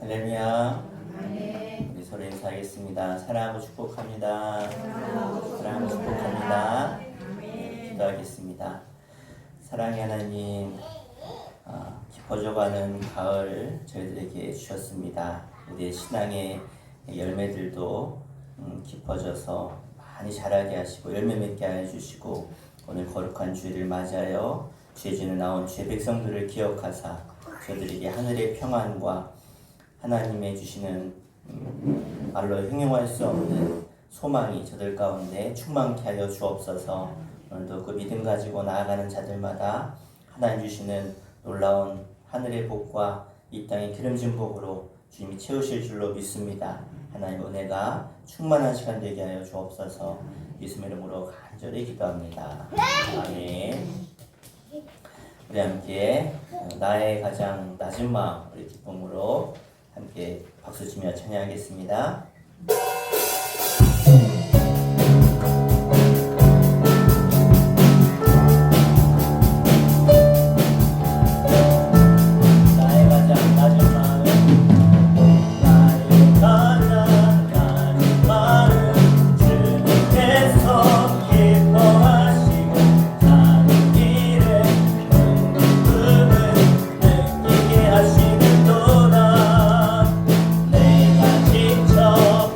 할렐루야. 아멘. 우리 서로 인사하겠습니다. 사랑하고 축복합니다. 사랑하고 축복합니다. 기도하겠습니다. 사랑의 하나님, 깊어져가는 가을 저희들에게 주셨습니다. 우리의 신앙의 열매들도 깊어져서 많이 자라게 하시고 열매 맺게 해주시고, 오늘 거룩한 주일을 맞이하여 죄진을 나온 주의 백성들을 기억하사 저들에게 하늘의 평안과 하나님의 주시는 말로 형용할 수 없는 소망이 저들 가운데 충만케 하여 주옵소서. 오늘도 그 믿음 가지고 나아가는 자들마다 하나님 주시는 놀라운 하늘의 복과 이 땅의 기름진 복으로 주님이 채우실 줄로 믿습니다. 하나님 은혜가 충만한 시간 되게 하여 주옵소서. 예수님 이름으로 간절히 기도합니다. 아멘. 우리 함께 나의 가장 낮은 마음, 우리 기쁨으로 함께 박수치며 찬양하겠습니다. 하시는 도다 내가 직접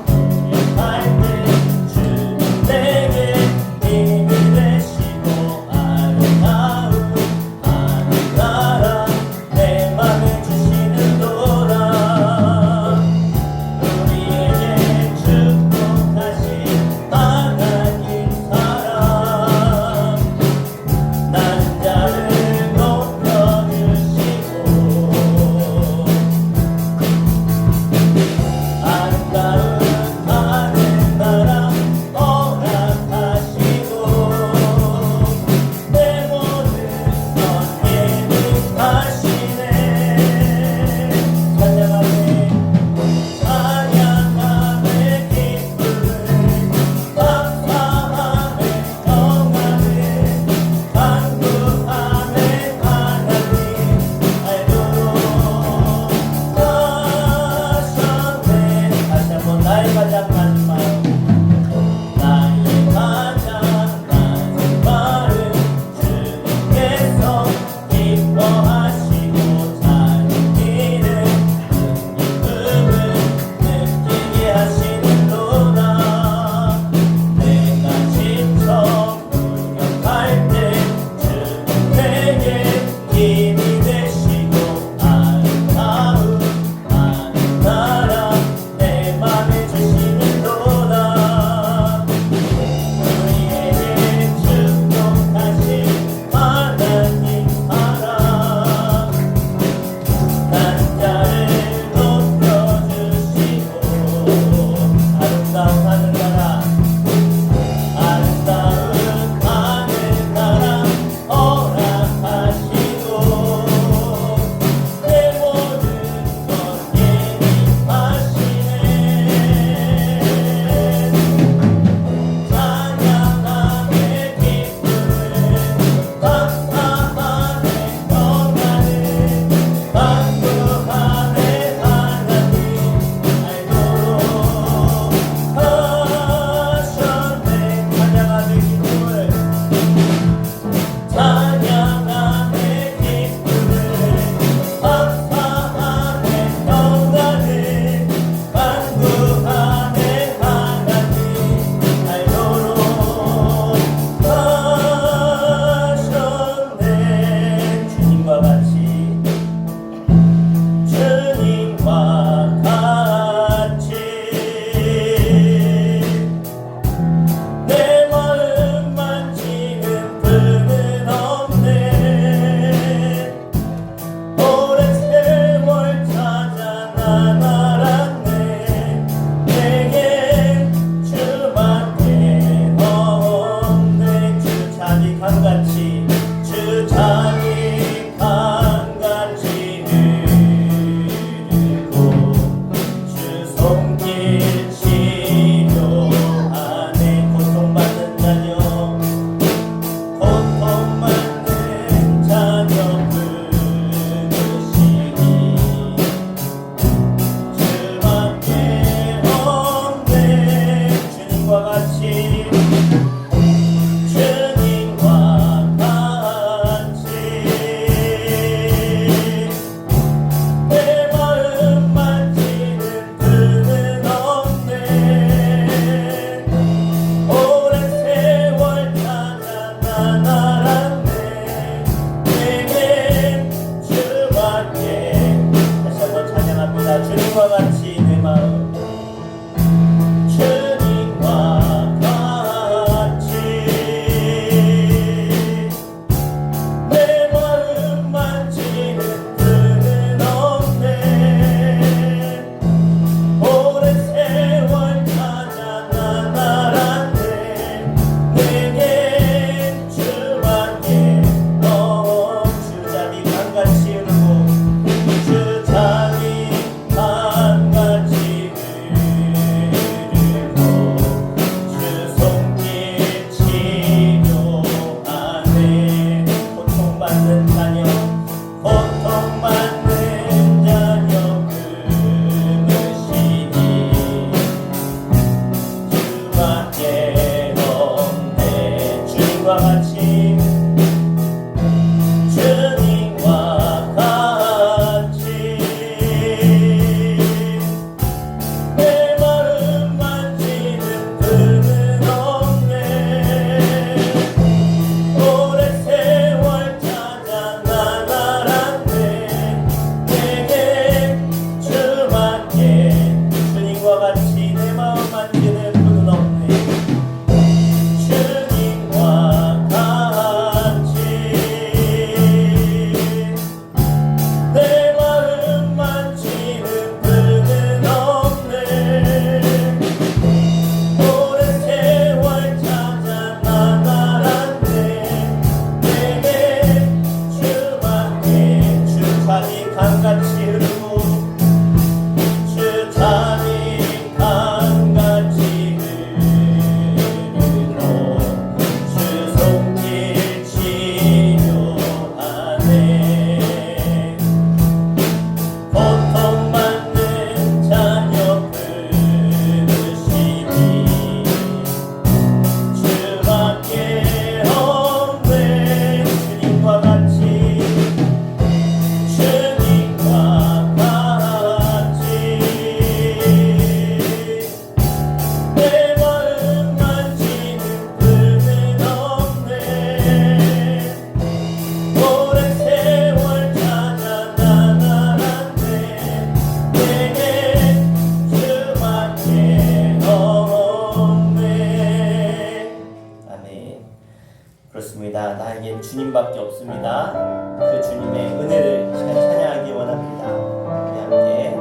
주님밖에 없습니다. 그 주님의 은혜를 찬양하기 원합니다. 우리 함께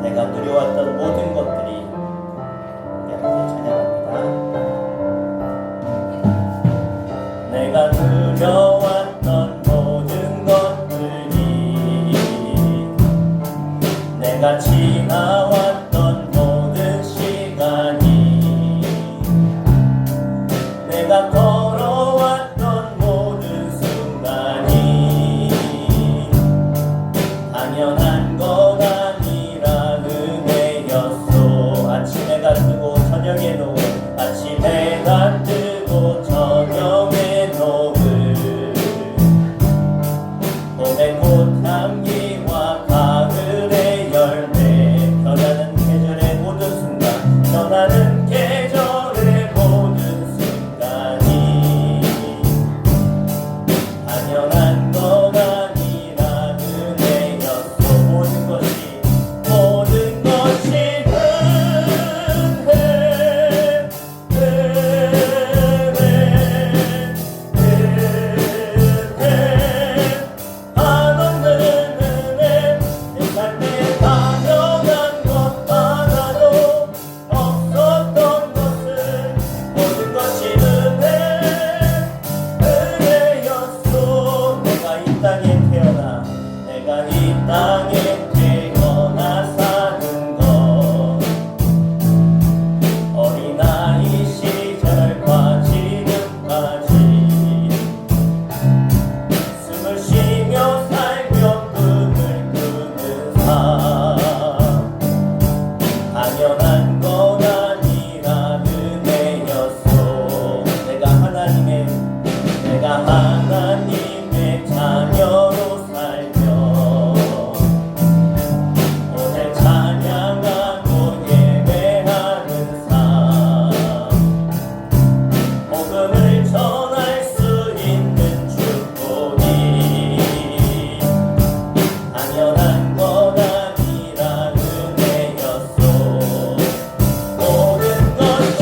내가 누려왔던 모든 것들이 우리 함께 찬양합니다. 내가 누려왔던 모든 것들이 내가 지나왔던 모든 시간이 내가 걸어왔던 모든 순간이 당연한 건 아니라 은혜였소. 아침에가 뜨고 저녁에 노을 아침에가 뜨고 저녁에 노을 봄의 꽃향기와 가을의 열매 변하는 계절의 모든 순간 변하는 계절의 모든 순간이 당연한 건 아니라 은혜였소. 모든 것이 이 땅에 태어나 사는 것 어린아이 시절과 지금까지 숨을 쉬며 살며 꿈을 꾸는 삶 당연한 건 아니라 은혜였소. 내가 하나님의 자녀로 오늘 찬양하고 예배하는 삶 복음을 전할 수 있는 축복이 당연한 건 아니라 은혜였소. 모든 것이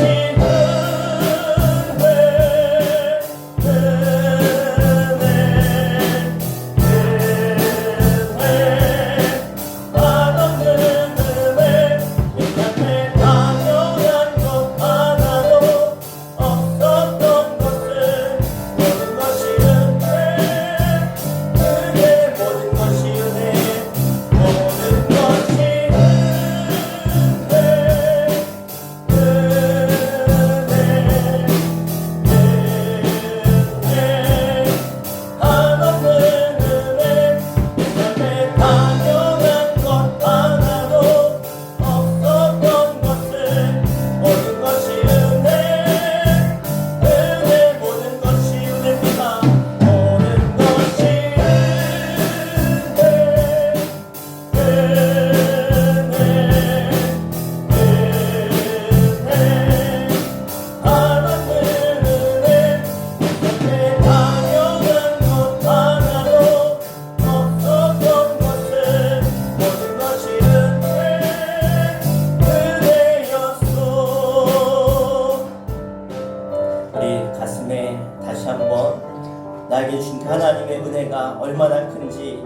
가슴에 다시 한번 나에게 주신 그 하나님의 은혜가 얼마나 큰지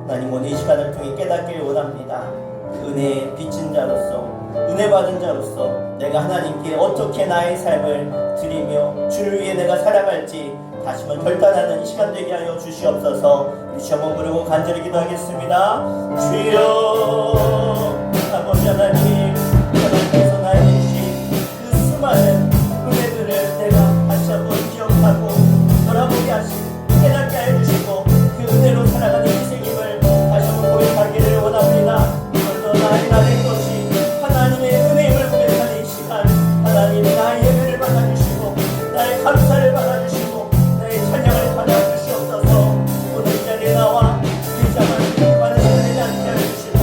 하나님 오늘 이 시간을 통해 깨닫기를 원합니다. 그 은혜에 빚진 자로서 은혜 받은 자로서 내가 하나님께 어떻게 나의 삶을 드리며 주를 위해 내가 살아갈지 다시 한번 결단하는 이 시간 되게 하여 주시옵소서. 우리 한번 부르고 간절히 기도하겠습니다. 주여 아버지 하나님, 하나님께서 나에게 주신 그 수많은 은혜들을 내가 다시 한번 기억하고 돌아보게 하시고 깨닫게 해주시고 그 은혜로 살아가는 인생임을 다시 한번 고백하기를 원합니다. 오늘도 나의 것이 하나님의 은혜임을 고백하는 이 시간, 하나님 나의 예배를 받아주시고 나의 감사를 받아주시고 나의 찬양을 받아주시옵소서. 오늘 이 자리에 나와 이 자만 받으시는 않게 해주시고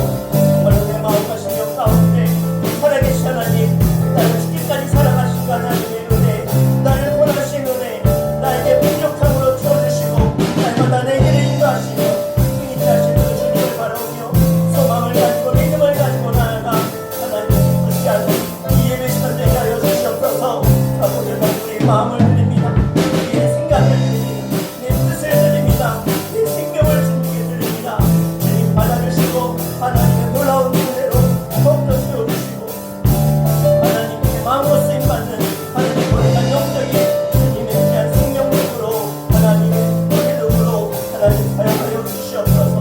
하나님의 놀라운 은혜로 더욱더 채워주시고 하나님께 마음으로 쓰임받는 하나님의 거룩한 영적인 주님의 귀한 생명력으로 하나님의 믿음으로 하나님 사용하여 주시옵소서.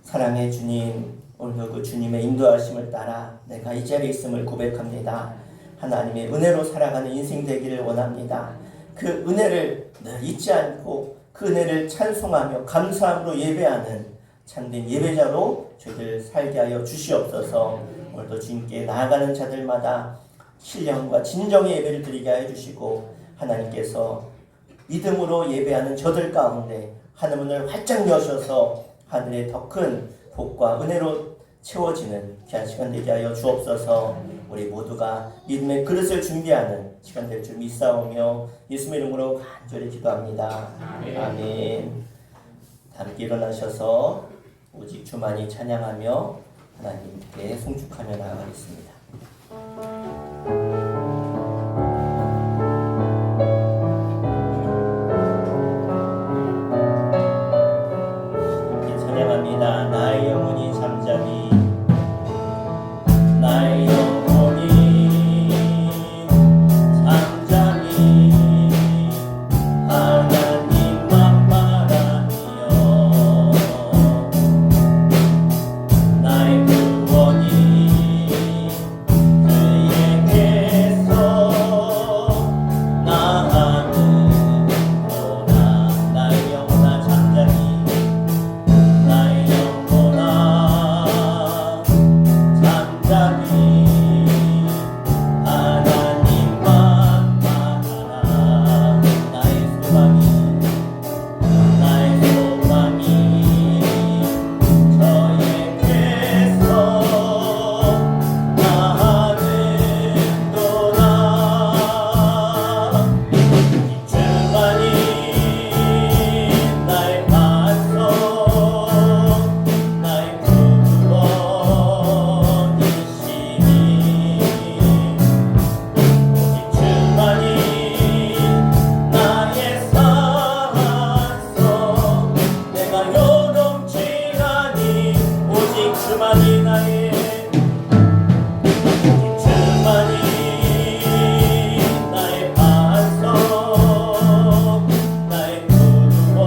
사랑의 주님, 오늘도 그 주님의 인도하심을 따라 내가 이 자리에 있음을 고백합니다. 하나님의 은혜로 살아가는 인생 되기를 원합니다. 그 은혜를 늘 잊지 않고 그 은혜를 찬송하며 감사함으로 예배하는 참된 예배자로 저희들 살게 하여 주시옵소서. 오늘도 주님께 나아가는 자들마다 신령과 진정의 예배를 드리게 하여 주시고 하나님께서 믿음으로 예배하는 저들 가운데 하늘문을 활짝 여셔서 하늘의 더 큰 복과 은혜로 채워지는 귀한 시간 되게 하여 주옵소서. 우리 모두가 믿음의 그릇을 준비하는 시간 될 줄 믿사오며 예수의 이름으로 간절히 기도합니다. 아멘. 함께 일어나셔서 오직 주만이 찬양하며 하나님께 송축하며 나아가겠습니다. 찬양합니다. 나의 영혼이 잠잠히 나의 영혼이 잠잠히 하나님만 바라며 나의 구원이 그에게서 나아오나 나의 영혼아 잠잠히 나의 영혼아 잠잠히 하나님만 바라라. 나의 소망이 저에게서 나아는도다. 주만이 나의 반석 나의 구원이시니 오직 주만이 나의 산성 내가 요동치 아니 오직 주만이 나의 주만이 나의 반석 나의 구원이시니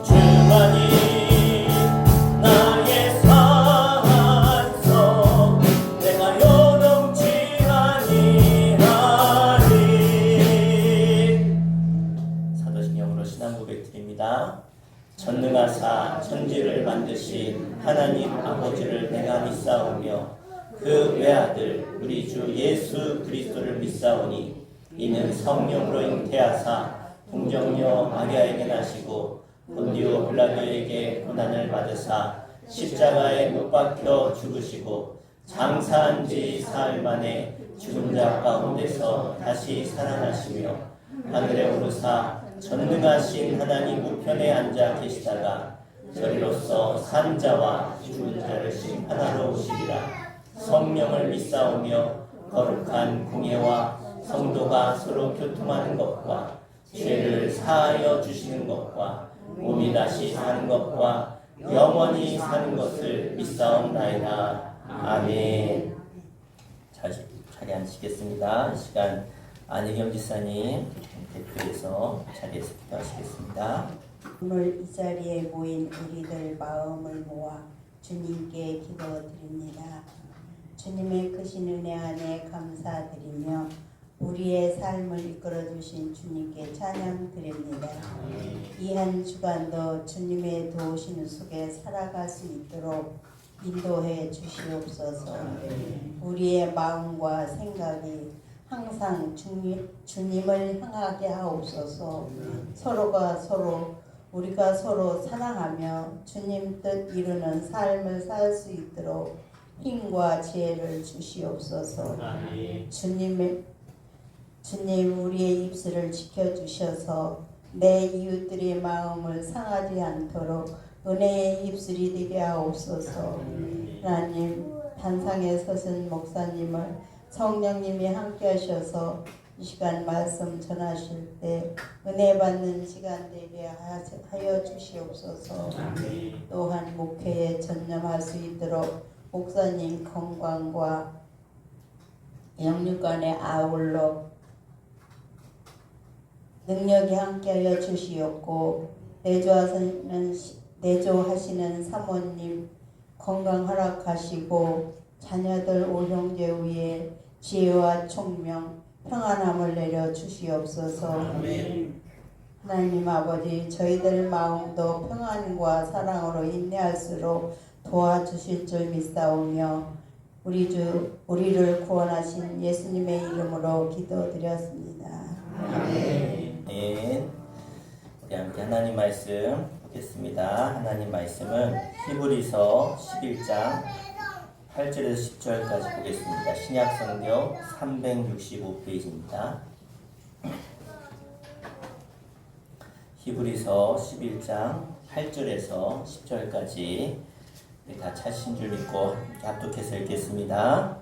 주만이 나의 산성 내가 요동치 아니하리. 사도신경으로 신앙 고백 드립니다. 전능하사 천지를 만드신 하나님 아버지를 내가 믿사오며 그 외아들 우리 주 예수 그리스도를 믿사오니 이는 성령으로 잉태하사 동정녀 마리아에게 나시고 본디오 빌라도에게 고난을 받으사 십자가에 못 박혀 죽으시고 장사한 지 사흘 만에 죽은 자 가운데서 다시 살아나시며 하늘에 오르사 전능하신 하나님 우편에 앉아 계시다가 저리로서 산 자와 죽은 자를 심판하러 오시리라. 성령을 믿사오며 거룩한 공예와 성도가 서로 교통하는 것과 죄를 사하여 주시는 것과 몸이 다시 사는 것과 영원히 사는 것을 믿사옵나이다. 아멘. 자리 앉으시겠습니다. 이 시간 안혜경 지사님 대표해서 자리에서 기도하시겠습니다. 오늘 이 자리에 모인 우리들 마음을 모아 주님께 기도드립니다. 주님의 크신 은혜 안에 감사드리며 우리의 삶을 이끌어주신 주님께 찬양드립니다. 이 한 주간도 주님의 도우시는 속에 살아갈 수 있도록 인도해 주시옵소서. 우리의 마음과 생각이 항상 주님을 향하게 하옵소서. 우리가 서로 사랑하며 주님 뜻 이루는 삶을 살 수 있도록 힘과 지혜를 주시옵소서. 주님 우리의 입술을 지켜주셔서 내 이웃들의 마음을 상하지 않도록 은혜의 입술이 되게 하옵소서. 하나님 단상에 서신 목사님을 성령님이 함께 하셔서 이 시간 말씀 전하실 때 은혜 받는 시간 되게 하여 주시옵소서. 또한 목회에 전념할 수 있도록 목사님 건강과 영육간에 아울러 능력이 함께하여 주시옵고 내조하시는 사모님 건강 허락하시고 자녀들 오형제 위에 지혜와 총명 평안함을 내려 주시옵소서. 하나님 아버지 저희들 마음도 평안과 사랑으로 인내할수록 도와주실 줄 믿사오며 우리를 구원하신 예수님의 이름으로 기도드렸습니다. 아멘. 우리 함께 하나님 말씀 보겠습니다. 하나님 말씀은 히브리서 11장 8절에서 10절까지 보겠습니다. 신약성경 365페이지입니다. 히브리서 11장 8절에서 10절까지 다 찾으신 줄 믿고 합독해서 읽겠습니다.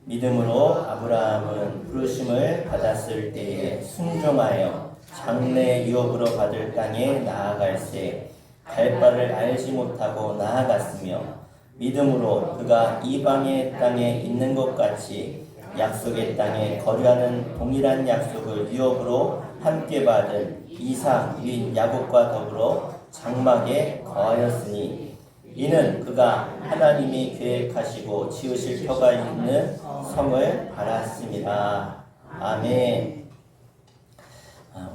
믿음으로 아브라함은 부르심을 받았을 때에 순종하여 장래 유업으로 받을 땅에 나아갈새 갈 바를 알지 못하고 나아갔으며 믿음으로 그가 이방의 땅에 있는 것 같이 약속의 땅에 거류하는 동일한 약속을 유업으로 함께 받은 이삭 및 야곱과 더불어 장막에 거하였으니 이는 그가 하나님이 계획하시고 지으실 터가 있는 성을 바랐습니다. 아멘.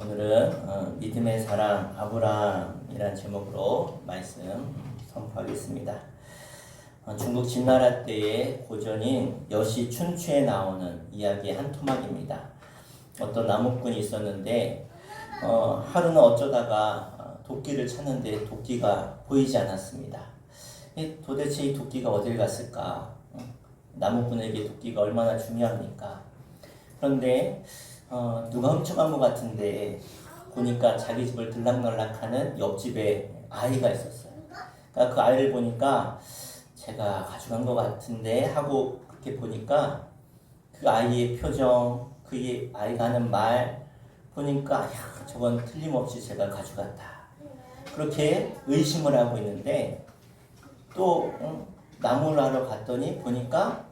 오늘은 믿음의 사랑 아브라함이라는 제목으로 말씀 선포하겠습니다. 중국 진나라 때의 고전인 여시 춘추에 나오는 이야기의 한 토막입니다. 어떤 나무꾼이 있었는데 하루는 어쩌다가 도끼를 찾는데 도끼가 보이지 않았습니다. 도대체 이 도끼가 어딜 갔을까? 나무꾼에게 도끼가 얼마나 중요합니까? 그런데 누가 훔쳐간 것 같은데 보니까 자기 집을 들락날락하는 옆집에 아이가 있었어요. 그러니까 그 아이를 보니까 제가 가져간 것 같은데 하고 그렇게 보니까 그 아이의 표정, 그 아이가 하는 말 보니까 저건 틀림없이 제가 가져갔다. 그렇게 의심을 하고 있는데 또 나무를 하러 갔더니 보니까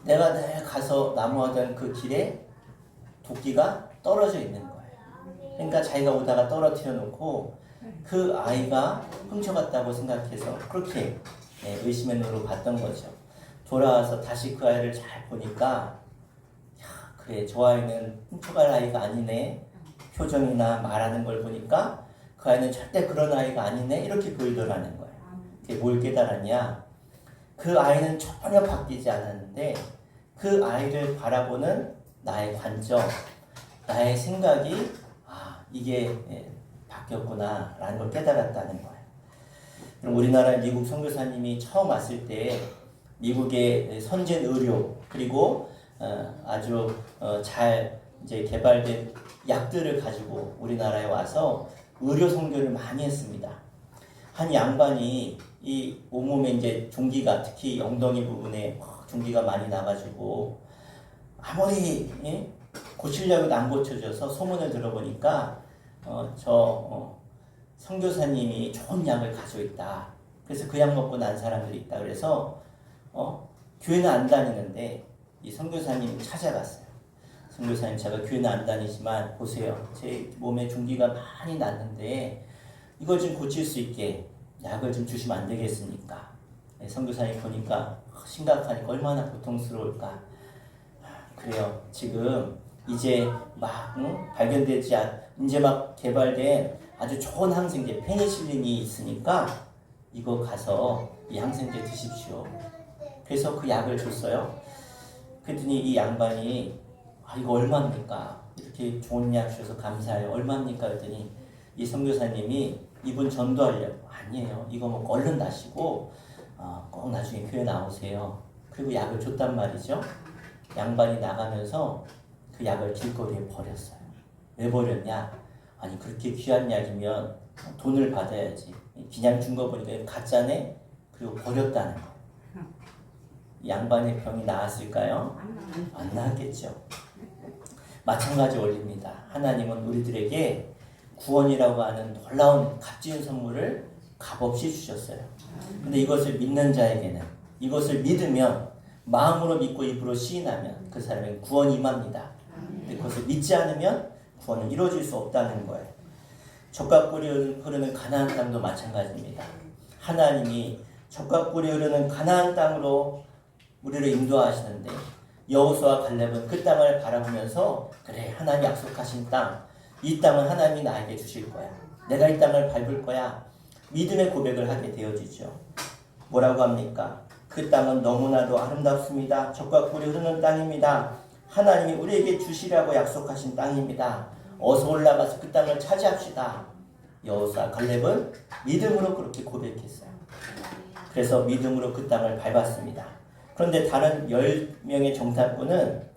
내가 늘 가서 나무하던 그 길에 도끼가 떨어져 있는 거예요. 그러니까 자기가 오다가 떨어뜨려 놓고 그 아이가 훔쳐갔다고 생각해서 그렇게 의심의 눈으로 봤던 거죠. 돌아와서 다시 그 아이를 잘 보니까 그래 저 아이는 훔쳐갈 아이가 아니네. 표정이나 말하는 걸 보니까 그 아이는 절대 그런 아이가 아니네. 이렇게 보이더라는 거예요. 그게 뭘 깨달았냐? 그 아이는 전혀 바뀌지 않았는데 그 아이를 바라보는 나의 관점, 나의 생각이 이게 바뀌었구나 라는 걸 깨달았다는 거예요. 그럼 우리나라 미국 선교사님이 처음 왔을 때 미국의 선진 의료 그리고 아주 잘 이제 개발된 약들을 가지고 우리나라에 와서 의료 선교를 많이 했습니다. 한 양반이 이 온몸에 이제 종기가 특히 엉덩이 부분에 종기가 많이 나가지고 아무리 고치려고도 안 고쳐져서 소문을 들어보니까 선교사님이 좋은 약을 가지고 있다. 그래서 그 약 먹고 난 사람들이 있다. 그래서 교회는 안 다니는데 이 선교사님 찾아갔어요. 선교사님 제가 교회는 안 다니지만 보세요. 제 몸에 종기가 많이 났는데 이걸 좀 고칠 수 있게 약을 좀 주시면 안 되겠습니까? 선교사님 보니까 심각하니까 얼마나 고통스러울까. 그래요. 지금 이제 막 발견되지 이제 막 개발된 아주 좋은 항생제 페니실린이 있으니까 이거 가서 이 항생제 드십시오. 그래서 그 약을 줬어요. 그랬더니 이 양반이 이거 얼마입니까? 이렇게 좋은 약 주셔서 감사해요. 얼마입니까? 그랬더니 이 선교사님이 이분 전도하려고 아니에요. 이거 먹고 얼른 나시고 꼭 나중에 교회 나오세요. 그리고 약을 줬단 말이죠. 양반이 나가면서 그 약을 길거리에 버렸어요. 왜 버렸냐? 아니 그렇게 귀한 약이면 돈을 받아야지. 그냥 준 거 보니까 가짜네? 그리고 버렸다는 거예요. 양반의 병이 나았을까요? 안 나았겠죠. 마찬가지 원리입니다. 하나님은 우리들에게 구원이라고 하는 놀라운 값진 선물을 값없이 주셨어요. 근데 이것을 믿는 자에게는, 이것을 믿으면, 마음으로 믿고 입으로 시인하면 그 사람에게 구원이 임합니다. 근데 그것을 믿지 않으면 구원은 이루어질 수 없다는 거예요. 젖과 꿀이 흐르는 가나안 땅도 마찬가지입니다. 하나님이 젖과 꿀이 흐르는 가나안 땅으로 우리를 인도하시는데 여호수아와 갈렙은 그 땅을 바라보면서 그래, 하나님 약속하신 땅, 이 땅은 하나님이 나에게 주실 거야. 내가 이 땅을 밟을 거야. 믿음의 고백을 하게 되어지죠. 뭐라고 합니까? 그 땅은 너무나도 아름답습니다. 젖과 꿀이 흐르는 땅입니다. 하나님이 우리에게 주시라고 약속하신 땅입니다. 어서 올라가서 그 땅을 차지합시다. 여호수아 갈렙은 믿음으로 그렇게 고백했어요. 그래서 믿음으로 그 땅을 밟았습니다. 그런데 다른 10명의 정탐꾼은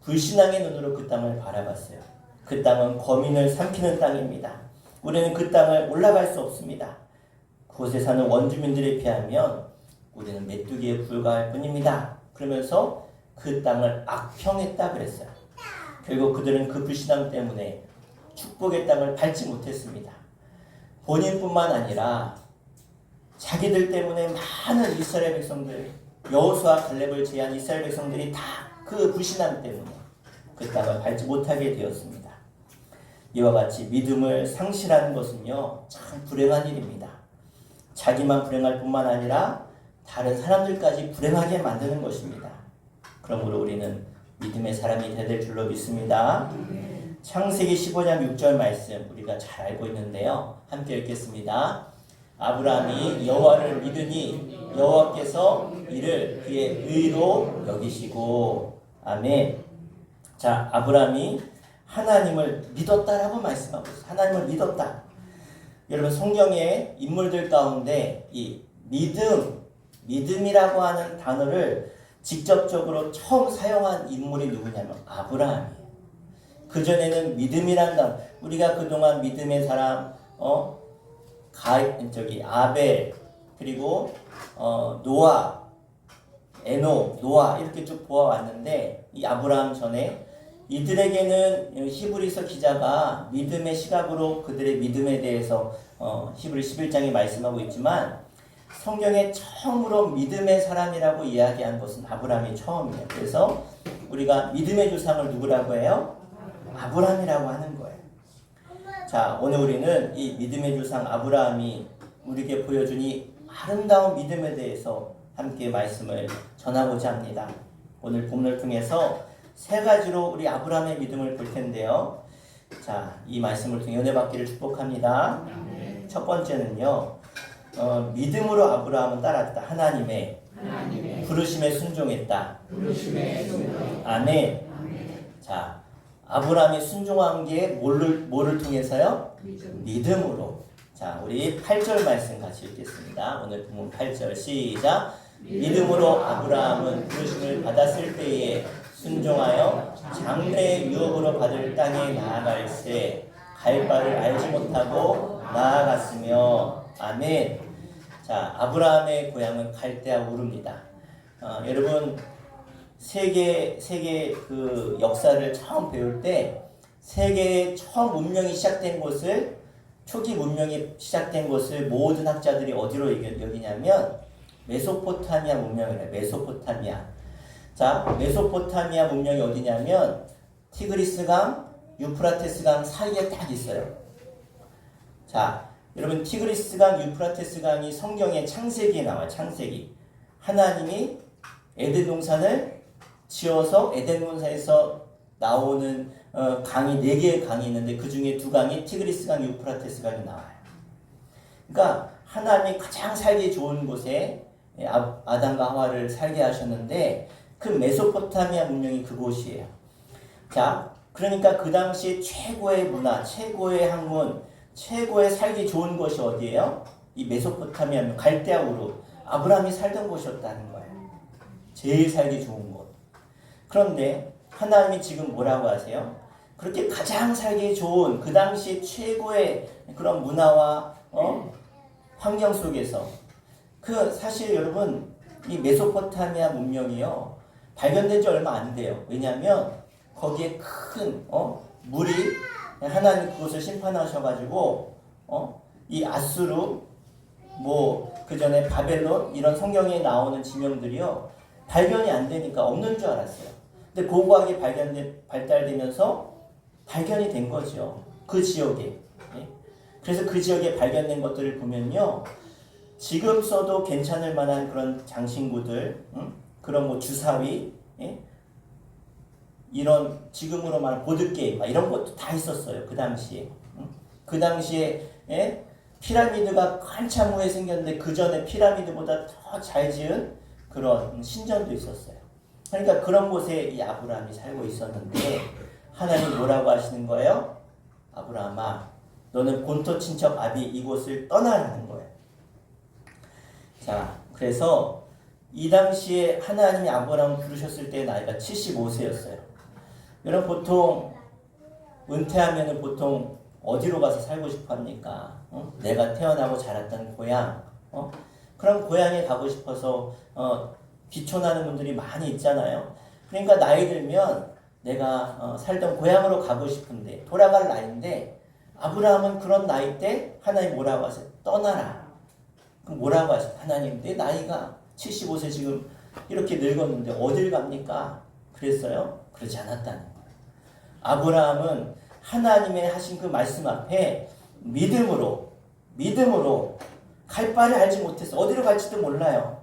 불신앙의 눈으로 그 땅을 바라봤어요. 그 땅은 거민을 삼키는 땅입니다. 우리는 그 땅을 올라갈 수 없습니다. 그곳에 사는 원주민들에 비하면 우리는 메뚜기에 불과할 뿐입니다. 그러면서 그 땅을 악평했다 그랬어요. 결국 그들은 그 불신앙 때문에 축복의 땅을 밟지 못했습니다. 본인뿐만 아니라 자기들 때문에 많은 이스라엘 백성들, 여호수아 갈렙을 제한 이스라엘 백성들이 다 그 불신앙 때문에 그 땅을 밟지 못하게 되었습니다. 이와 같이 믿음을 상실하는 것은요, 참 불행한 일입니다. 자기만 불행할 뿐만 아니라 다른 사람들까지 불행하게 만드는 것입니다. 그러므로 우리는 믿음의 사람이 되야 될 줄로 믿습니다. 창세기 15장 6절 말씀 우리가 잘 알고 있는데요. 함께 읽겠습니다. 아브라함이 여호와를 믿으니 여호와께서 이를 그의 의로 여기시고. 아멘. 자, 아브라함이 하나님을 믿었다라고 말씀하고 있어요. 하나님을 믿었다. 여러분, 성경의 인물들 가운데 이 믿음이라고 하는 단어를 직접적으로 처음 사용한 인물이 누구냐면 아브라함이에요. 그전에는 믿음이란 단어, 우리가 그동안 믿음의 사람, 아벨, 그리고 노아, 에녹, 노아 이렇게 쭉 보아왔는데, 이 아브라함 전에 이들에게는 히브리서 기자가 믿음의 시각으로 그들의 믿음에 대해서 히브리 11장에 말씀하고 있지만, 성경에 처음으로 믿음의 사람이라고 이야기한 것은 아브라함이 처음이에요. 그래서 우리가 믿음의 조상을 누구라고 해요? 아브라함이라고 하는 거예요. 자, 오늘 우리는 이 믿음의 조상 아브라함이 우리에게 보여준 이 아름다운 믿음에 대해서 함께 말씀을 전하고자 합니다. 오늘 본문을 통해서 세 가지로 우리 아브라함의 믿음을 볼 텐데요. 자, 이 말씀을 통해 은혜 받기를 축복합니다. 첫 번째는요, 믿음으로 아브라함은 따랐다. 하나님의 부르심에 순종했다. 아멘. 자, 아브라함이 순종한 게 뭐를 통해서요? 믿음으로. 자, 우리 8절 말씀 같이 읽겠습니다. 오늘 본문 8절 시작. 믿음으로 아브라함은 부르심을 받았을 때에 순종하여 장래의 유업으로 받을 땅에 나아갈새 갈 바를 알지 못하고 나아갔으며. 아멘. 자, 아브라함의 고향은 갈대아 우르입니다. 여러분, 세계 그 역사를 처음 배울 때 세계의 처음 문명이 시작된 곳을, 초기 문명이 시작된 곳을 모든 학자들이 어디로 여기냐면 메소포타미아 문명이래요. 메소포타미아. 자, 메소포타미아 문명이 어디냐면 티그리스강, 유프라테스강 사이에 딱 있어요. 자, 여러분, 티그리스강, 유프라테스강이 성경의 창세기에 나와요. 창세기. 하나님이 에덴 동산을 지어서 에덴 동산에서 나오는 강이 4개의 강이 있는데 그 중에 2강이 티그리스강, 유프라테스강이 나와요. 그러니까 하나님이 가장 살기 좋은 곳에 아담과 하와를 살게 하셨는데 그 메소포타미아 문명이 그곳이에요. 자, 그러니까 그 당시 최고의 문화, 최고의 학문, 최고의 살기 좋은 곳이 어디예요? 이 메소포타미아, 갈대아 우르, 아브라함이 살던 곳이었다는 거예요. 제일 살기 좋은 곳. 그런데 하나님이 지금 뭐라고 하세요? 그렇게 가장 살기 좋은 그 당시 최고의 그런 문화와 환경 속에서, 그 사실 여러분 이 메소포타미아 문명이요 발견된 지 얼마 안 돼요. 왜냐하면 거기에 큰 물이 하나님 그곳을 심판하셔가지고 이 아수르 뭐 그 전에 바벨론 이런 성경에 나오는 지명들이요 발견이 안 되니까 없는 줄 알았어요. 근데 고고하게 발달되면서 발견이 된 거죠. 그 지역에. 예? 그래서 그 지역에 발견된 것들을 보면요 지금 써도 괜찮을 만한 그런 장신구들, 그런 뭐 주사위, 예? 이런 지금으로 말하는 보드게임 이런 것도 다 있었어요. 그 당시에. 그 당시에 예? 피라미드가 한참 후에 생겼는데 그 전에 피라미드보다 더 잘 지은 그런 신전도 있었어요. 그러니까 그런 곳에 이 아브라함이 살고 있었는데 하나님 뭐라고 하시는 거예요? 아브라함아, 너는 본토 친척 아비 이곳을 떠나라는 거예요. 자, 그래서 이 당시에 하나님이 아브라함을 부르셨을 때 나이가 75세였어요. 여러분 보통 은퇴하면은 보통 어디로 가서 살고 싶어 합니까? 내가 태어나고 자랐던 고향, 그런 고향에 가고 싶어서 귀촌하는 분들이 많이 있잖아요. 그러니까 나이 들면 내가 살던 고향으로 가고 싶은데 돌아갈 나이인데 아브라함은 그런 나이 때 하나님 뭐라고 하세요? 떠나라. 그럼 뭐라고 하세요? 하나님 내 나이가 75세 지금 이렇게 늙었는데 어딜 갑니까? 그랬어요? 그러지 않았다는 거예요. 아브라함은 하나님의 하신 그 말씀 앞에 믿음으로 갈 바를 알지 못해서 어디로 갈지도 몰라요.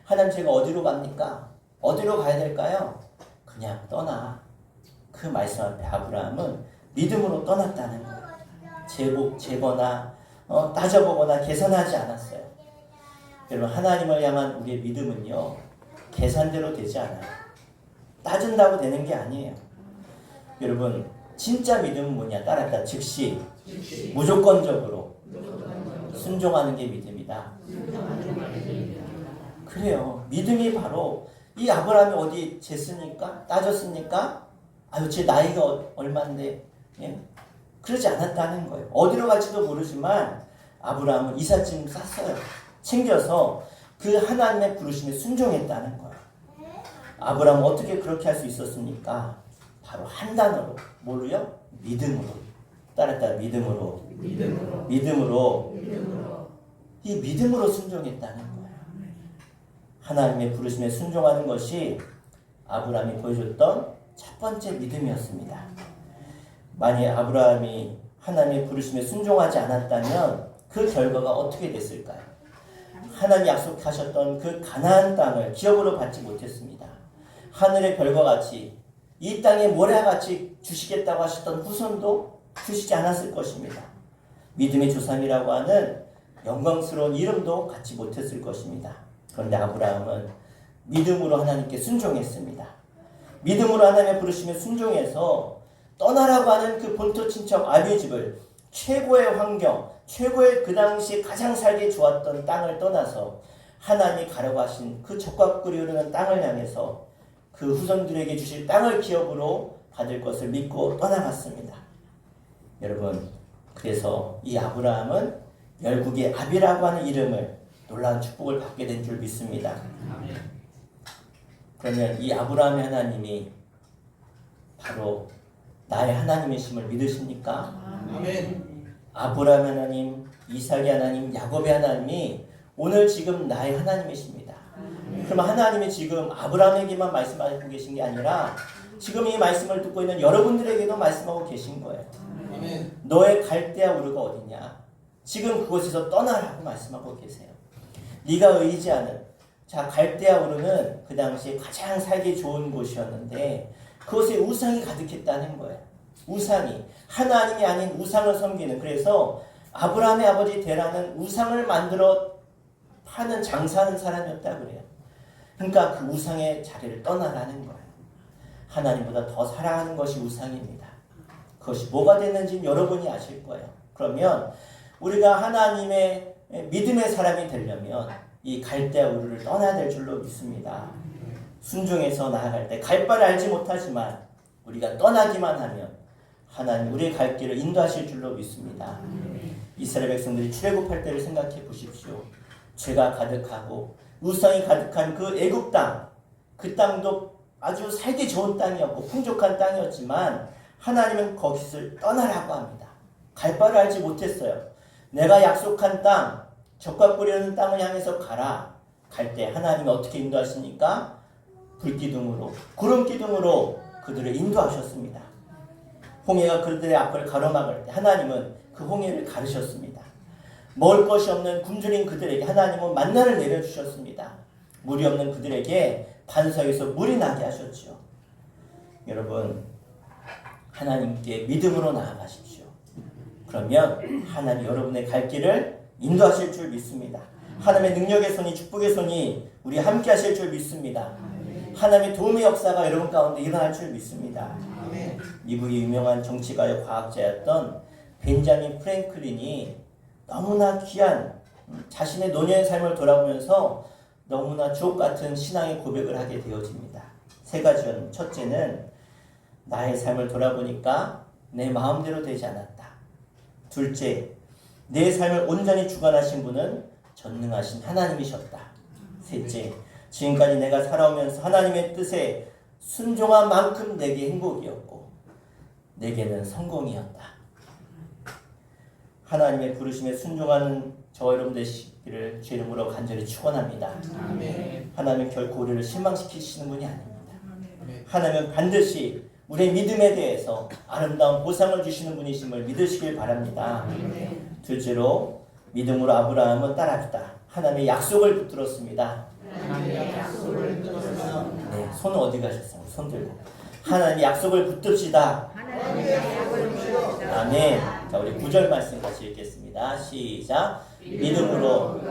하나님 제가 어디로 갑니까? 어디로 가야 될까요? 그냥 떠나. 그 말씀 앞에 아브라함은 믿음으로 떠났다는 거예요. 재거나 따져보거나 계산하지 않았어요. 여러분 하나님을 향한 우리의 믿음은요 계산대로 되지 않아요. 따진다고 되는 게 아니에요. 여러분 진짜 믿음은 뭐냐? 따랐다 즉시 무조건적으로 순종하는 게 믿음이다. 그래요. 믿음이 바로 이 아브라함이 어디 쟀습니까? 따졌습니까? 아유 제 나이가 얼마인데 예? 그러지 않았다는 거예요. 어디로 갈지도 모르지만 아브라함은 이삿짐 쌌어요. 챙겨서 그 하나님의 부르심에 순종했다는 거예요. 아브라함은 어떻게 그렇게 할 수 있었습니까? 바로 한 단어로 뭐로요? 믿음으로. 따랐다 믿음으로. 이 믿음으로 순종했다는 거예요. 하나님의 부르심에 순종하는 것이 아브라함이 보여줬던 첫 번째 믿음이었습니다. 만약 아브라함이 하나님의 부르심에 순종하지 않았다면 그 결과가 어떻게 됐을까요? 하나님 약속하셨던 그 가나안 땅을 기업으로 받지 못했습니다. 하늘의 별과 같이 이 땅에 모래같이 주시겠다고 하셨던 후손도 주시지 않았을 것입니다. 믿음의 조상이라고 하는 영광스러운 이름도 갖지 못했을 것입니다. 그런데 아브라함은 믿음으로 하나님께 순종했습니다. 믿음으로 하나님의 부르심에 순종해서 떠나라고 하는 그 본토 친척 아비의 집을 최고의 환경, 최고의 그 당시 가장 살기 좋았던 땅을 떠나서 하나님이 가려고 하신 그 젖과 꿀이 흐르는 땅을 향해서 그 후손들에게 주실 땅을 기업으로 받을 것을 믿고 떠나갔습니다. 여러분, 그래서 이 아브라함은 열국의 아비라고 하는 이름을 놀라운 축복을 받게 된 줄 믿습니다. 그러면 이 아브라함의 하나님이 바로 나의 하나님이심을 믿으십니까? 아멘. 아브라함 하나님, 이삭의 하나님, 야곱의 하나님이 오늘 지금 나의 하나님이십니다. 그럼 하나님이 지금 아브라함에게만 말씀하고 계신 게 아니라 지금 이 말씀을 듣고 있는 여러분들에게도 말씀하고 계신 거예요. 아멘. 너의 갈대아 우르가 어디냐? 지금 그곳에서 떠나라고 말씀하고 계세요. 네가 의지하는 갈대아 우르는 그 당시에 가장 살기 좋은 곳이었는데 그곳에 우상이 가득했다는 거예요. 우상이 하나님이 아닌 우상을 섬기는, 그래서 아브라함의 아버지 데라는 우상을 만들어 파는 장사하는 사람이었다 그래요. 그러니까 그 우상의 자리를 떠나라는 거예요. 하나님보다 더 사랑하는 것이 우상입니다. 그것이 뭐가 됐는지 여러분이 아실 거예요. 그러면 우리가 하나님의 믿음의 사람이 되려면 이 갈대아 우르를 떠나야 될 줄로 믿습니다. 순종해서 나아갈 때 갈 바를 알지 못하지만 우리가 떠나기만 하면 하나님 우리의 갈 길을 인도하실 줄로 믿습니다. 이스라엘 백성들이 출애굽할 때를 생각해 보십시오. 죄가 가득하고 우상이 가득한 그 애굽 땅, 그 땅도 아주 살기 좋은 땅이었고 풍족한 땅이었지만 하나님은 거기서 떠나라고 합니다. 갈 바를 알지 못했어요. 내가 약속한 땅, 젖과 꿀이 흐르는 땅을 향해서 가라. 갈 때 하나님이 어떻게 인도하십니까? 불기둥으로, 구름기둥으로 그들을 인도하셨습니다. 홍해가 그들의 앞을 가로막을 때 하나님은 그 홍해를 가르셨습니다. 먹을 것이 없는 굶주린 그들에게 하나님은 만나를 내려주셨습니다. 물이 없는 그들에게 반석에서 물이 나게 하셨죠. 여러분, 하나님께 믿음으로 나아가십시오. 그러면 하나님 여러분의 갈 길을 인도하실 줄 믿습니다. 하나님의 능력의 손이, 축복의 손이 우리 함께 하실 줄 믿습니다. 하나님의 도움의 역사가 여러분 가운데 일어날 줄 믿습니다. 미국의 유명한 정치가요 과학자였던 벤자민 프랭클린이 너무나 귀한 자신의 노년의 삶을 돌아보면서 너무나 주옥같은 신앙의 고백을 하게 되어집니다. 세 가지는, 첫째는 나의 삶을 돌아보니까 내 마음대로 되지 않았다. 둘째, 내 삶을 온전히 주관하신 분은 전능하신 하나님이셨다. 셋째, 지금까지 내가 살아오면서 하나님의 뜻에 순종한 만큼 내게 행복이었고 내게는 성공이었다. 하나님의 부르심에 순종하는 저와 여러분 되시기를 주 이름으로 간절히 축원합니다. 하나님은 결코 우리를 실망시키시는 분이 아닙니다. 하나님은 반드시 우리의 믿음에 대해서 아름다운 보상을 주시는 분이심을 믿으시길 바랍니다. 둘째로 믿음으로 아브라함은 따랐다. 하나님의 약속을 붙들었습니다. 네, 손은 어디 가셨어요? 손 들고. 하나님의 약속을 붙듭시다. 아멘. 자, 우리 9절 말씀 같이 읽겠습니다. 시작. 믿음으로.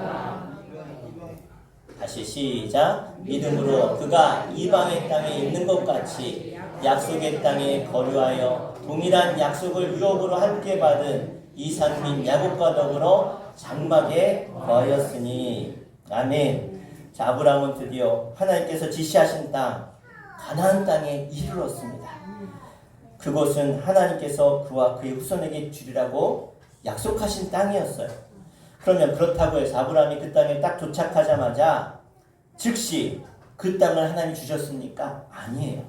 다시 시작. 믿음으로 그가 이방의 땅에 있는 것 같이 약속의 땅에 거류하여 동일한 약속을 유업으로 함께 받은 이삭 및 야곱과 더불어 장막에 거하였으니. 아멘. 자, 아브라함은 드디어 하나님께서 지시하신 땅 가나안 땅에 이르렀습니다. 그곳은 하나님께서 그와 그의 후손에게 주리라고 약속하신 땅이었어요. 그러면 그렇다고 해서 아브라함이 그 땅에 딱 도착하자마자 즉시 그 땅을 하나님이 주셨습니까? 아니에요.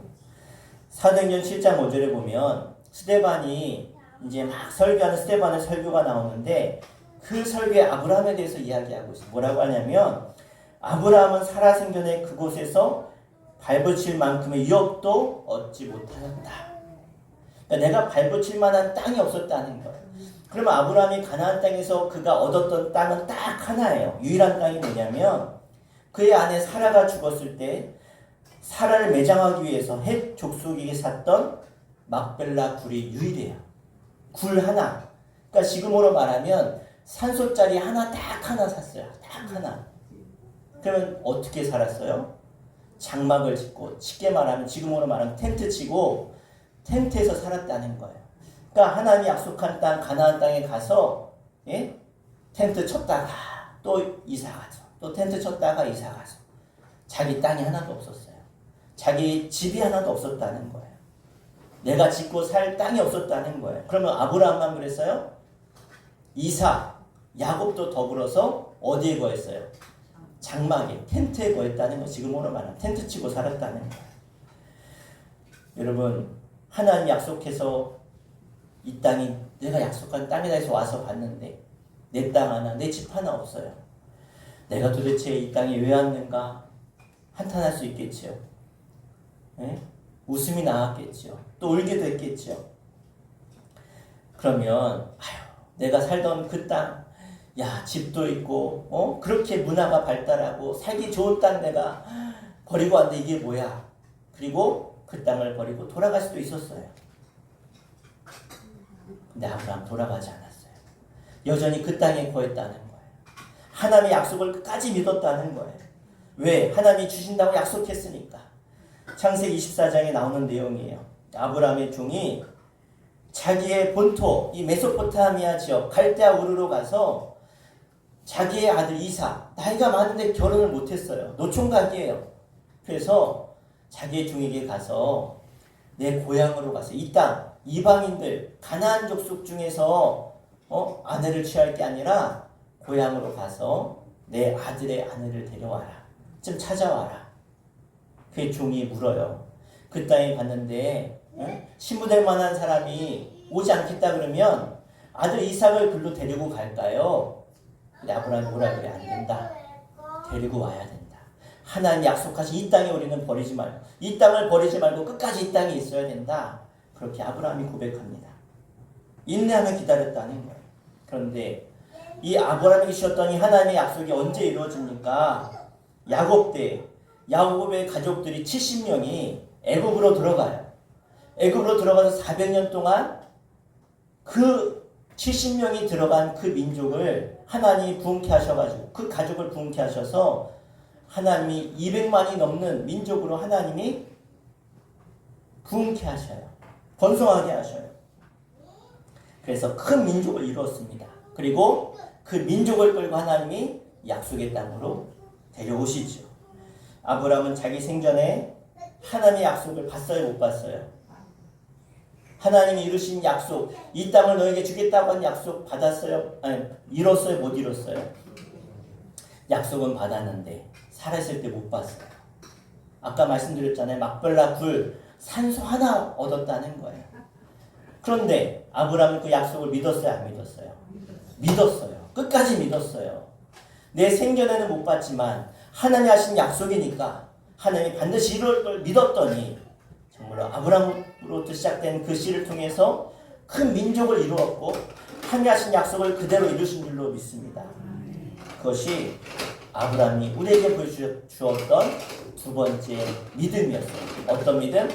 사도행전 7장 5절에 보면 스데반이 이제 막 설교하는 스데반의 설교가 나오는데 그 설교에 아브라함에 대해서 이야기하고 있어요. 뭐라고 하냐면 아브라함은 살아생전에 그곳에서 발붙일 만큼의 유업도 얻지 못하였다. 그러니까 내가 발붙일 만한 땅이 없었다는 거예요. 그러면 아브라함이 가나안 땅에서 그가 얻었던 땅은 딱 하나예요. 유일한 땅이 뭐냐면 그의 아내 사라가 죽었을 때 사라를 매장하기 위해서 헷 족속에게 샀던 막벨라 굴이 유일해요. 굴 하나. 그러니까 지금으로 말하면 산소짜리 하나 딱 하나 샀어요. 딱 하나. 그러면 어떻게 살았어요? 장막을 짓고, 쉽게 말하면 지금으로 말하면 텐트 치고 텐트에서 살았다는 거예요. 그러니까 하나님이 약속한 땅 가나안 땅에 가서 텐트 쳤다가 또 이사 가서 또 텐트 쳤다가 이사 가서 자기 땅이 하나도 없었어요. 자기 집이 하나도 없었다는 거예요. 내가 짓고 살 땅이 없었다는 거예요. 그러면 아브라함만 그랬어요? 이삭, 야곱도 더불어서 어디에 거했어요? 장막에, 텐트에 거했다는 거. 지금으로 말하면 텐트 치고 살았다는 거예요. 여러분, 하나님 약속해서 이 땅이 내가 약속한 땅이다 해서 와서 봤는데 내 땅 하나, 내 집 하나 없어요. 내가 도대체 이 땅에 왜 왔는가? 한탄할 수 있겠지요. 웃음이 나왔겠지요. 또 울기도 했겠지요. 그러면 내가 살던 그 땅, 야, 집도 있고 그렇게 문화가 발달하고 살기 좋은 땅 내가 버리고 왔는데 이게 뭐야? 그리고 그 땅을 버리고 돌아갈 수도 있었어요. 근데 아브라함 돌아가지 않았어요. 여전히 그 땅에 거했다는 거예요. 하나님의 약속을 끝까지 믿었다는 거예요. 왜? 하나님이 주신다고 약속했으니까. 창세기 24장에 나오는 내용이에요. 아브라함의 종이 자기의 본토, 이 메소포타미아 지역 갈대아 우르로 가서 자기의 아들 이삭, 나이가 많은데 결혼을 못했어요. 노총각이에요. 그래서 자기의 종에게 가서 내 고향으로 가서 이 땅, 이방인들, 가나안 족속 중에서 아내를 취할 게 아니라 고향으로 가서 내 아들의 아내를 데려와라. 좀 찾아와라. 그의 종이 물어요. 그 땅에 갔는데 신부될 만한 사람이 오지 않겠다 그러면 아들 이삭을 글로 데리고 갈까요? 근데 아브라함이 뭐라 그래? 안 된다. 데리고 와야 된다. 하나님 약속하신 이 땅에 우리는 버리지 말고, 이 땅을 버리지 말고 끝까지 이 땅에 있어야 된다. 그렇게 아브라함이 고백합니다. 인내하며 기다렸다는 거예요. 그런데 이 아브라함이 주셨던 이 하나님의 약속이 언제 이루어집니까? 야곱 때 야곱의 가족들이 70명이 애굽으로 들어가요. 애굽으로 들어가서 400년 동안 그 70명이 들어간 그 민족을 하나님이 부흥케 하셔가지고 그 가족을 부흥케 하셔서 하나님이 200만이 넘는 민족으로 하나님이 부흥케 하셔요. 번성하게 하셔요. 그래서 큰 민족을 이루었습니다. 그리고 그 민족을 끌고 하나님이 약속의 땅으로 데려오시죠. 아브라함은 자기 생전에 하나님의 약속을 봤어요, 못 봤어요? 하나님이 이루신 약속, 이 땅을 너에게 주겠다고 한 약속 받았어요? 아니, 이뤘어요, 못 이뤘어요? 약속은 받았는데 살았을 때 못 봤어요. 아까 말씀드렸잖아요. 막벨라 굴 산소 하나 얻었다는 거예요. 그런데 아브라함은 그 약속을 믿었어요, 안 믿었어요? 믿었어요. 끝까지 믿었어요. 내 생전에는 못 봤지만 하나님 하신 약속이니까 하나님이 반드시 이룰 걸 믿었더니 정말로 아브라함으로부터 시작된 그 씨를 통해서 큰 민족을 이루었고 하나님 하신 약속을 그대로 이루신 줄로 믿습니다. 그것이 아브라함이 우리에게 보여주었던 두 번째 믿음이었어요. 어떤 믿음?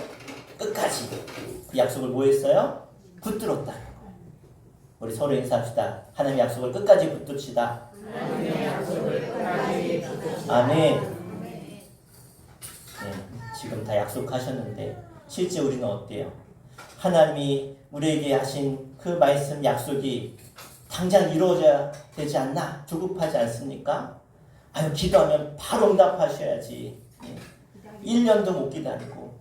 끝까지 그 약속을 뭐 했어요? 붙들었다는 거예요. 우리 서로 인사합시다. 하나님의 약속을 끝까지 붙듭시다. 하나님의 약속을 끝까지 붙듭시다. 아멘. 네, 지금 다 약속하셨는데 실제 우리는 어때요? 하나님이 우리에게 하신 그 말씀 약속이 당장 이루어져야 되지 않나? 조급하지 않습니까? 아유, 기도하면 바로 응답하셔야지. 1년도 못 기다리고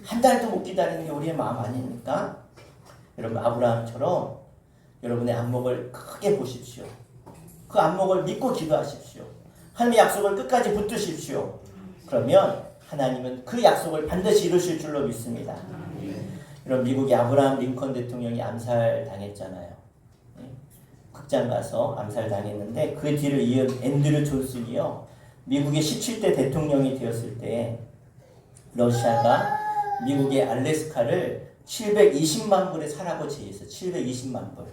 한 달도 못 기다리는 게 우리의 마음 아닙니까? 여러분, 아브라함처럼 여러분의 안목을 크게 보십시오. 그 안목을 믿고 기도하십시오. 하나님의 약속을 끝까지 붙드십시오. 그러면 하나님은 그 약속을 반드시 이루실 줄로 믿습니다. 여러분, 미국의 아브라함 링컨 대통령이 암살당했잖아요. 극장 가서 암살당했는데 그 뒤를 이은 앤드류 존슨이요, 미국의 17대 대통령이 되었을 때 러시아가 미국의 알래스카를 720만 불에 사라고 제의했어요. 720만 불.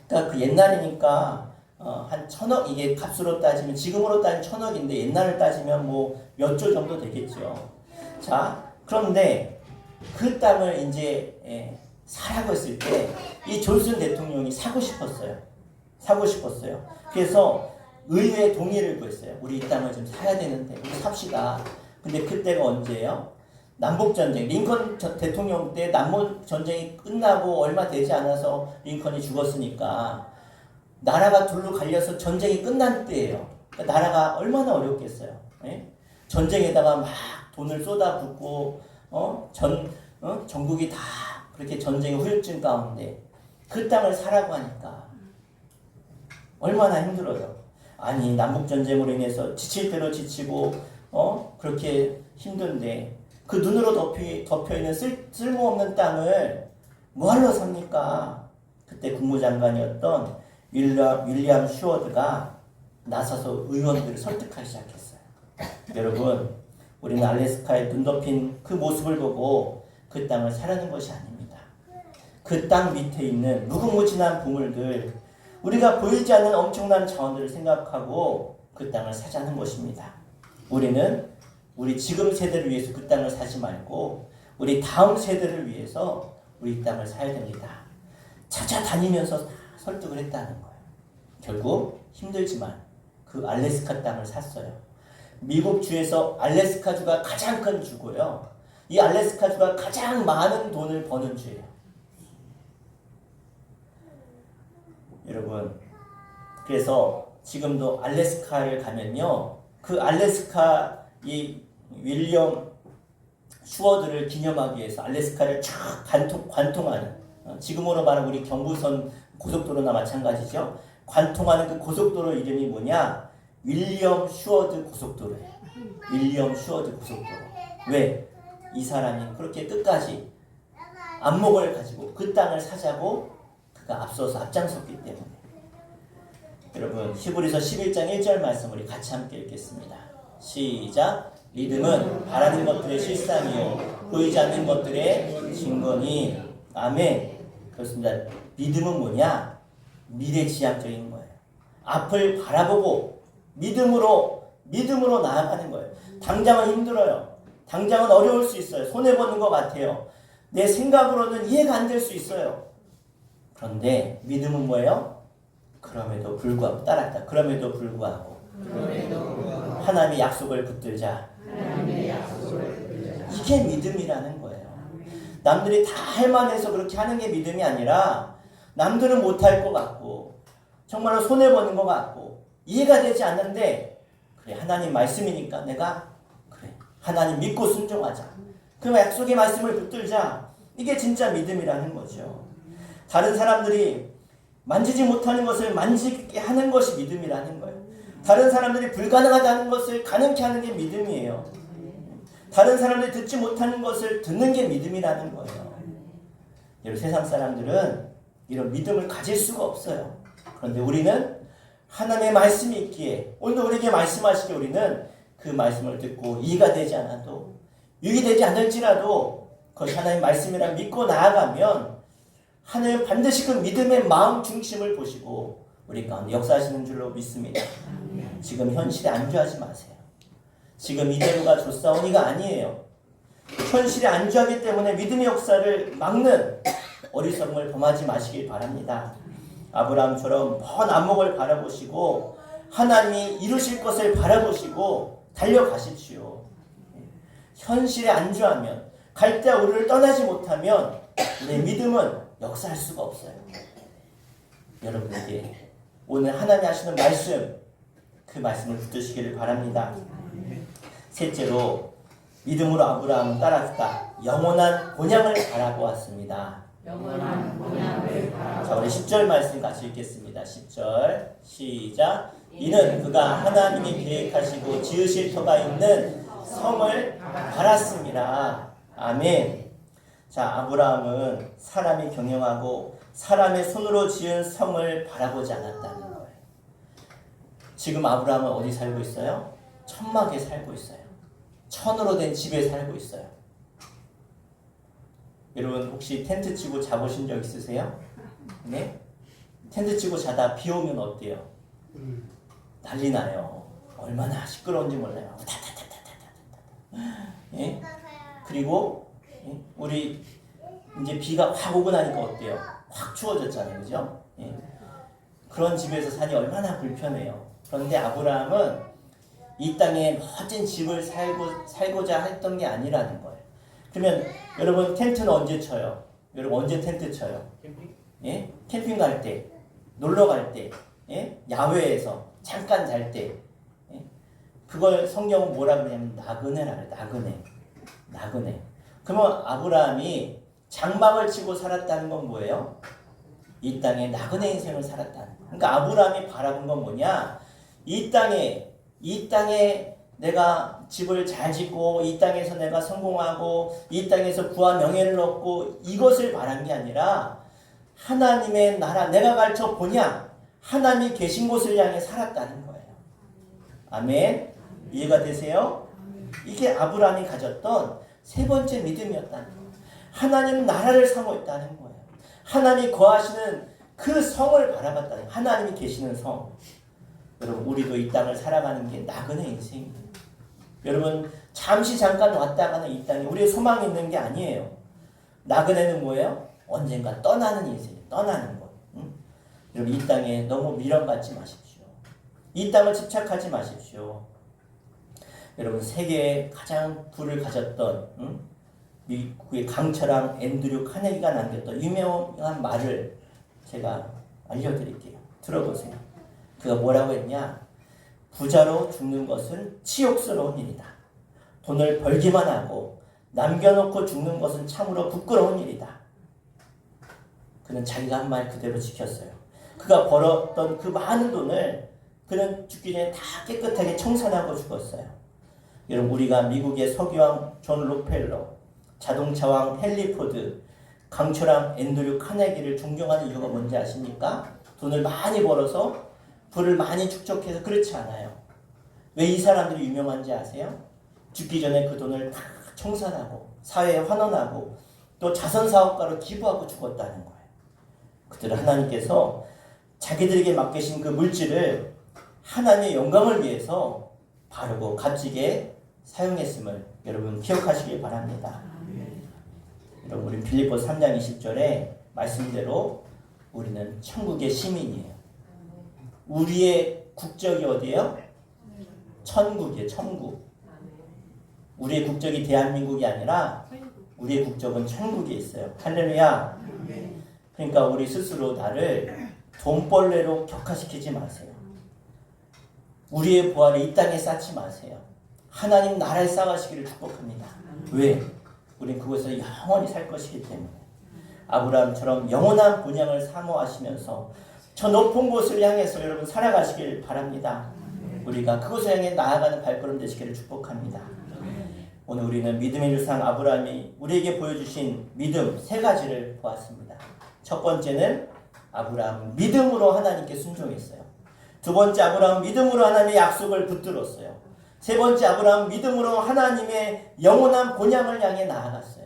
그러니까 그 옛날이니까 한 1000억, 이게 값으로 따지면 지금으로 따지면 1000억인데 옛날을 따지면 뭐 몇 조 정도 되겠죠. 자, 그런데 그 땅을 이제 사라고 했을 때 이 존슨 대통령이 사고 싶었어요. 그래서 의회의 동의를 구했어요. 우리 이 땅을 좀 사야 되는데 우리 삽시다. 근데 그때가 언제예요? 남북전쟁. 링컨 대통령 때 남북전쟁이 끝나고 얼마 되지 않아서 링컨이 죽었으니까 나라가 둘로 갈려서 전쟁이 끝난 때예요. 그러니까 나라가 얼마나 어렵겠어요. 전쟁에다가 막 돈을 쏟아붓고 전국이 다 그렇게 전쟁의 후유증 가운데 그 땅을 사라고 하니까 얼마나 힘들어요. 아니, 남북전쟁으로 인해서 지칠 대로 지치고 그렇게 힘든데 그 눈으로 덮여있는 쓸모없는 땅을 뭐하러 삽니까? 그때 국무장관이었던 윌리엄 슈워드가 나서서 의원들을 설득하기 시작했어요. 여러분, 우리는 알래스카에 눈 덮인 그 모습을 보고 그 땅을 사려는 것이 아닙니다. 그 땅 밑에 있는 무궁무진한 보물들, 우리가 보이지 않는 엄청난 자원들을 생각하고 그 땅을 사자는 것입니다. 우리는 우리 지금 세대를 위해서 그 땅을 사지 말고 우리 다음 세대를 위해서 우리 땅을 사야 됩니다. 찾아다니면서 설득을 했다는 거예요. 결국 힘들지만 그 알래스카 땅을 샀어요. 미국 주에서 알래스카 주가 가장 큰 주고요. 이 알래스카 주가 가장 많은 돈을 버는 주예요. 여러분, 그래서 지금도 알래스카를 가면요, 그 알래스카 이 윌리엄 슈워드를 기념하기 위해서 알래스카를 쫙 관통하는, 지금으로 말하면 우리 경부선 고속도로나 마찬가지죠. 관통하는 그 고속도로 이름이 뭐냐? 윌리엄 슈워드 고속도로예요. 윌리엄 슈워드 고속도로. 왜? 이 사람이 그렇게 끝까지 안목을 가지고 그 땅을 사자고 그가 앞서서 앞장섰기 때문에. 여러분 히브리서 11장 1절 말씀 우리 같이 함께 읽겠습니다. 시작. 믿음은 바라는 것들의 실상이요 보이지 않는 것들의 증거니. 아멘. 그렇습니다. 믿음은 뭐냐? 미래지향적인 거예요. 앞을 바라보고 믿음으로 나아가는 거예요. 당장은 힘들어요. 당장은 어려울 수 있어요. 손해보는 것 같아요. 내 생각으로는 이해가 안 될 수 있어요. 그런데 믿음은 뭐예요? 그럼에도 불구하고 따랐다. 그럼에도 불구하고 하나님의 약속을 붙들자. 이게 믿음이라는 거예요. 남들이 다 할만해서 그렇게 하는 게 믿음이 아니라 남들은 못할 것 같고 정말로 손해보는 것 같고 이해가 되지 않는데 그래 하나님 말씀이니까 내가 그래 하나님 믿고 순종하자. 그 약속의 말씀을 붙들자. 이게 진짜 믿음이라는 거죠. 다른 사람들이 만지지 못하는 것을 만지게 하는 것이 믿음이라는 거예요. 다른 사람들이 불가능하다는 것을 가능케 하는 게 믿음이에요. 다른 사람들이 듣지 못하는 것을 듣는 게 믿음이라는 거예요. 여러분 세상 사람들은 이런 믿음을 가질 수가 없어요. 그런데 우리는 하나님의 말씀이 있기에 오늘 우리에게 말씀하시기에 우리는 그 말씀을 듣고 이해가 되지 않아도 유익되지 않을지라도 그것이 하나님의 말씀이라 믿고 나아가면 하나님은 반드시 그 믿음의 마음 중심을 보시고 우리 가운데 역사하시는 줄로 믿습니다. 지금 현실에 안주하지 마세요. 지금 이대로가 좋사오니가 아니에요. 현실에 안주하기 때문에 믿음의 역사를 막는 어리석음을 범하지 마시길 바랍니다. 아브라함처럼 먼 안목을 바라보시고 하나님이 이루실 것을 바라보시고 달려가십시오. 현실에 안주하면 갈대와 우리를 떠나지 못하면 내 믿음은 역사할 수가 없어요. 여러분에게 오늘 하나님이 하시는 말씀 그 말씀을 붙드시기를 바랍니다. 셋째로 믿음으로 아브라함은 따랐다. 영원한 본향을 바라보았습니다. 자, 우리 10절 말씀 같이 읽겠습니다. 10절 시작. 이는 그가 하나님이 계획하시고 지으실 터가 있는 성을 바랐습니다. 아멘. 자, 아브라함은 사람이 경영하고 사람의 손으로 지은 성을 바라보지 않았다는 거예요. 지금 아브라함은 어디 살고 있어요? 천막에 살고 있어요. 천으로 된 집에 살고 있어요. 여러분 혹시 텐트 치고 자보신 적 있으세요? 네? 텐트 치고 자다 비 오면 어때요? 난리 나요. 얼마나 시끄러운지 몰라요. 예? 그리고 우리 이제 비가 확 오고 나니까 어때요? 확 추워졌잖아요. 그죠? 예? 그런 집에서 사니 얼마나 불편해요. 그런데 아브라함은 이 땅에 멋진 집을 살고자 했던 게 아니라는 거예요. 그러면 여러분 텐트는 언제 쳐요? 여러분 언제 텐트 쳐요? 예? 캠핑 갈 때, 놀러 갈 때, 예? 야외에서 잠깐 잘 때, 예? 그걸 성경은 뭐라 그러냐면 나그네라 그래요. 나그네. 그러면 아브라함이 장막을 치고 살았다는 건 뭐예요? 이 땅에 나그네 인생을 살았다는 거예요. 그러니까 아브라함이 바라본 건 뭐냐? 이 땅에 내가 집을 잘 짓고 이 땅에서 내가 성공하고 이 땅에서 부와 명예를 얻고 이것을 바란 게 아니라 하나님의 나라 내가 갈 저 본향 하나님이 계신 곳을 향해 살았다는 거예요. 아멘. 이해가 되세요? 이게 아브라함이 가졌던 세 번째 믿음이었다는 거예요. 하나님 나라를 사모했다는 거예요. 하나님이 거하시는 그 성을 바라봤다는 거예요. 하나님이 계시는 성. 여러분 우리도 이 땅을 살아가는 게 나그네 인생이에요. 여러분 잠시 잠깐 왔다가는 이 땅에 우리의 소망이 있는 게 아니에요. 나그네는 뭐예요? 언젠가 떠나는 인생이에요. 떠나는 것. 응? 여러분 이 땅에 너무 미련받지 마십시오. 이 땅을 집착하지 마십시오. 여러분 세계에 가장 부를 가졌던 미국의 강철왕 앤드류 카네기가 남겼던 유명한 말을 제가 알려드릴게요. 들어보세요. 그가 뭐라고 했냐? 부자로 죽는 것은 치욕스러운 일이다. 돈을 벌기만 하고 남겨놓고 죽는 것은 참으로 부끄러운 일이다. 그는 자기가 한 말 그대로 지켰어요. 그가 벌었던 그 많은 돈을 그는 죽기 전에 다 깨끗하게 청산하고 죽었어요. 여러분, 우리가 미국의 석유왕 존 록펠러, 자동차왕 헨리 포드, 강철왕 앤드류 카네기를 존경하는 이유가 뭔지 아십니까? 돈을 많이 벌어서 부를 많이 축적해서 그렇지 않아요. 왜 이 사람들이 유명한지 아세요? 죽기 전에 그 돈을 다 청산하고 사회에 환원하고 또 자선사업가로 기부하고 죽었다는 거예요. 그들은 하나님께서 자기들에게 맡기신 그 물질을 하나님의 영광을 위해서 바르고 값지게 사용했음을 여러분 기억하시길 바랍니다. 여러분, 우리 빌립보 3장 20절에 말씀대로 우리는 천국의 시민이에요. 우리의 국적이 어디예요? 천국이에요. 천국. 우리의 국적이 대한민국이 아니라 우리의 국적은 천국에 있어요. 할렐루야. 그러니까 우리 스스로 나를 돈벌레로 격화시키지 마세요. 우리의 부활을 이 땅에 쌓지 마세요. 하나님 나라에 쌓아시기를 축복합니다. 왜? 우린 그곳에서 영원히 살 것이기 때문에. 아브라함처럼 영원한 본향을 사모하시면서 저 높은 곳을 향해서 여러분 살아가시길 바랍니다. 우리가 그곳을 향해 나아가는 발걸음 되시기를 축복합니다. 오늘 우리는 믿음의 유상 아브라함이 우리에게 보여주신 믿음 세 가지를 보았습니다. 첫 번째는 아브라함은 믿음으로 하나님께 순종했어요. 두 번째, 아브라함은 믿음으로 하나님의 약속을 붙들었어요. 세 번째, 아브라함은 믿음으로 하나님의 영원한 본향을 향해 나아갔어요.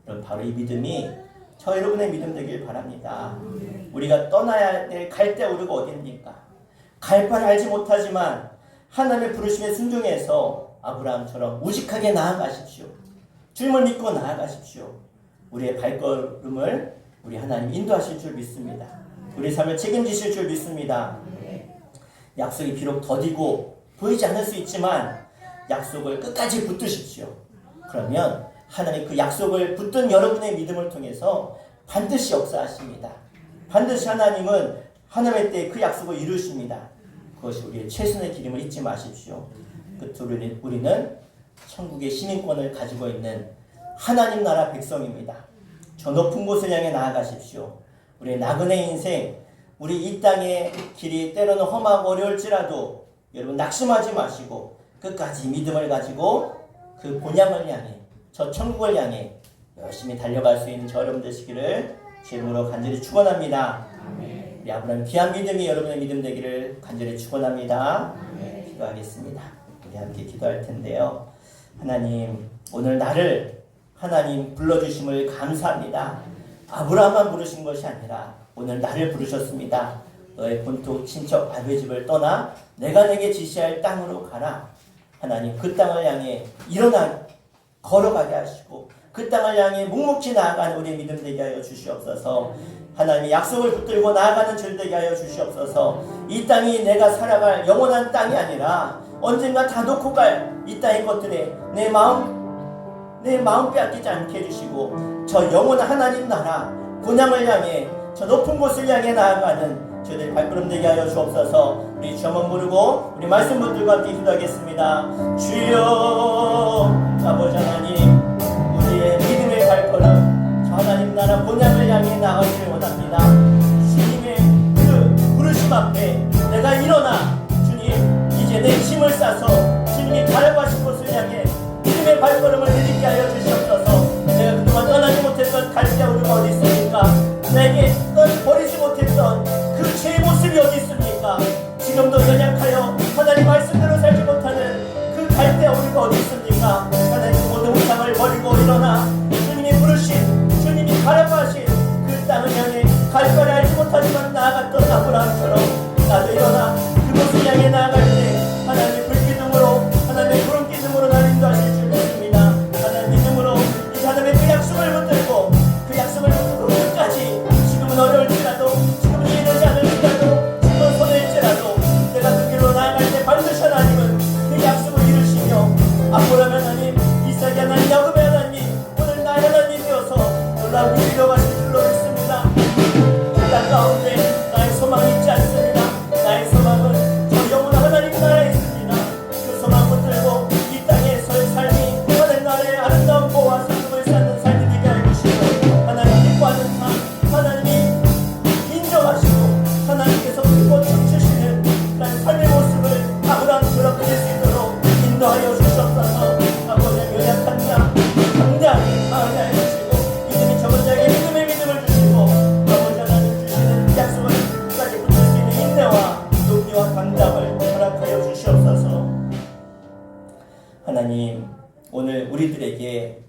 그럼 바로 이 믿음이 저 여러분의 믿음 되길 바랍니다. 우리가 떠나야 될 갈대 우리가 어디입니까? 갈 바를 알지 못하지만 하나님의 부르심에 순종해서 아브라함처럼 우직하게 나아가십시오. 주님을 믿고 나아가십시오. 우리의 발걸음을 우리 하나님 인도하실 줄 믿습니다. 우리 삶을 책임지실 줄 믿습니다. 약속이 비록 더디고 보이지 않을 수 있지만 약속을 끝까지 붙드십시오. 그러면 하나님 그 약속을 붙든 여러분의 믿음을 통해서 반드시 역사하십니다. 반드시 하나님은 하나님의 때에 그 약속을 이루십니다. 그것이 우리의 최선의 길임을 잊지 마십시오. 끝으로 우리는 천국의 시민권을 가지고 있는 하나님 나라 백성입니다. 저 높은 곳을 향해 나아가십시오. 우리의 나그네 인생, 우리 이 땅의 길이 때로는 험하고 어려울지라도 여러분 낙심하지 마시고 끝까지 믿음을 가지고 그 본향을 향해, 저 천국을 향해 열심히 달려갈 수 있는 저 여러분 되시기를 주님으로 간절히 축원합니다. 우리 아브라함 귀한 믿음이 여러분의 믿음 되기를 간절히 축원합니다. 기도하겠습니다. 우리 함께 기도할 텐데요. 하나님, 오늘 나를 하나님 불러주심을 감사합니다. 아브라함만 부르신 것이 아니라 오늘 나를 부르셨습니다. 너의 본토 친척 아버지 집을 떠나 내가 내게 지시할 땅으로 가라. 하나님, 그 땅을 향해 일어나 걸어가게 하시고 그 땅을 향해 묵묵히 나아가는 우리의 믿음 되게 하여 주시옵소서. 하나님의 약속을 붙들고 나아가는 줄 되게 하여 주시옵소서. 이 땅이 내가 살아갈 영원한 땅이 아니라 언젠가 다 놓고 갈 이 땅의 것들에 내 마음 빼앗기지 않게 해주시고 저 영원한 하나님 나라 본향을 향해 저 높은 곳을 향해 나아가는 저희들 발걸음 되게 하여 주옵소서. 우리 주 한번 부르고 우리 말씀 붙들고 함께 기도하겠습니다. 주여 아버지 하나님, 우리의 믿음의 발걸음 저 하나님 나라 본향을 향해 나아가기를 원합니다. 주님의 그 부르심 앞에 내가 일어나 주님 이제 내 힘을 싸서 주님이 바라보신 곳을 향해 믿음의 발걸음을 내딛게 하여 주시옵소서. 내가 그동안 떠나지 못했던 갈대 우리가 어디 있습니까? 내게 버리지 못했던 그 죄의 모습이 어디 있습니까? 지금도 연약하여 하나님 말씀대로 살지 못하는 그 갈대 우리가 어디 있습니까? 하나님 모든 우상을 버리고 일어나 주님이 부르신 주님이 바라보신 그 땅을 향해 갈 바를 알지 못하지만 나아갔던 아브라함처럼 나도 일어나 그곳을 향해 나아갈 때 하나님의 불기둥으로 하나님의 구름기둥으로 나를 인도하실 줄 믿습니다. 하나님 믿음으로 이 하나님의 그 약속을 붙들고 그 약속을 붙들고 끝까지 지금은 어려울지라도 지금은 이해되지 않을지라도 지금은 손해일지라도 내가 그 길로 나아갈 때 반드시 하나님은 그 약속을 이루시며 아브라함 하나님, 이삭이 하나님, 야곱의 하나님, 오늘 나의 하나님 되어서 놀라운 위로 가실 줄로 믿습니다. 이 땅 가운데 나의 소망이 있지 않습니다. 나의 소망 우리에게